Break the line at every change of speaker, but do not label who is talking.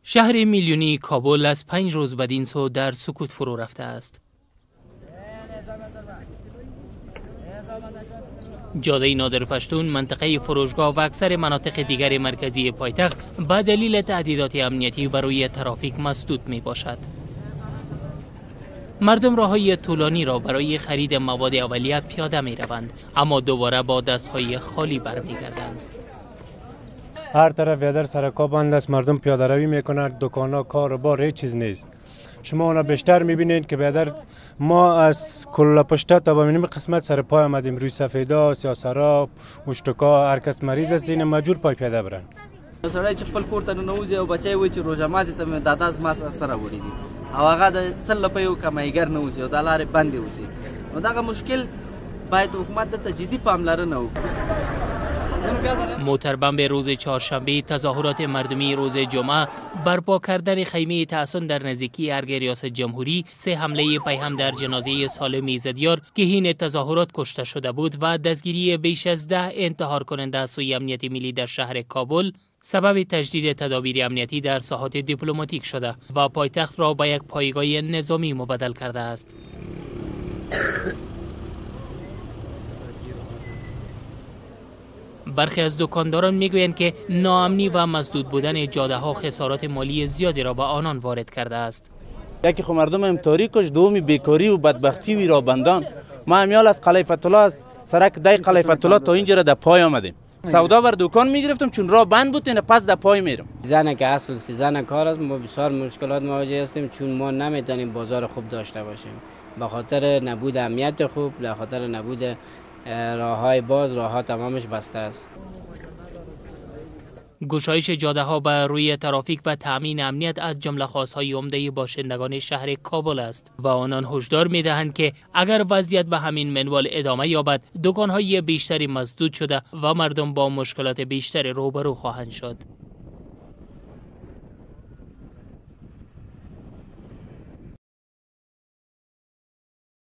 شهر میلیونی کابل از 5 روز بدین سو در سکوت فرو رفته است. جاده نادر پشتون، منطقه فروشگاه و اکثر مناطق دیگر مرکزی پایتخت به دلیل تهدیدات امنیتی برای ترافیک مسدود می باشد. مردم راههای طولانی را برای خرید مواد اولیه پیاده می روند، اما دوباره با دستهای خالی برمیگردند.
هر طرف یادر سرکا بند است، مردم پیاده روی میکنند، دکانا، کار و بار هیچ چیز نیست. شما اونا بیشتر میبینید که بیادر ما از کل پشته تا به قسمت سر پای آمدیم، روی سفیدا، سیاسرا، مشتکا، هر کس مریض است این مجبور پای پیاده برن.
سړی چې خپل کور ته ننوځي او بچی وایي چې روژه ماتي ته مې دادا زما سره وړي دي او هغه د 100 روپیو کمایګر نه اوسي او دا لارې بندې اوسي، نو دغه مشکل باید حکومت ته جدي پاملرنه وکړي.
موتربم به روز چهارشنبه، تظاهرات مردمی روز جمعه، برپا کردن خیمه تحصن در نزدیکی ارگ ریاست جمهوری، 3 حمله پیهم در جنازه سالم ایزدیار که حین تظاهرات کشته شده بود و دستگیری بیش از 10 انتحار کننده از سوی امنیت ملی در شهر کابل سبب تجدید تدابیر امنیتی در ساحات دیپلماتیک شده و پایتخت را به یک پایگاه نظامی مبدل کرده است. برخی از دکانداران میگویند که ناامنی و مسدود بودن جاده ها خسارات مالی زیادی را به آنان وارد کرده است.
یکی خو مردم هم تاریک کش، دومی بیکاری و بدبختی وی را بندان. ما همیال از قلعه فتح الله، از سرک دای قلعه فتح الله تا اینجا در پای آمدیم. سودا بر دکان میگرفتم چون راه بند بود، نه پس در پای میرم.
سیزن که اصل سیزن کار است، ما بسیار مشکلات مواجه هستیم چون ما نمیتونیم بازار خوب داشته باشیم به خاطر نبود امنیت خوب، به خاطر نبود راههای باز، راهها تمامش بسته است.
گشایش جاده ها به روی ترافیک و تأمین امنیت از جمله خواستهای عمده باشندگان شهر کابل است و آنان هشدار می دهند که اگر وضعیت به همین منوال ادامه یابد، دکانهای بیشتری مسدود شده و مردم با مشکلات بیشتری روبرو خواهند شد.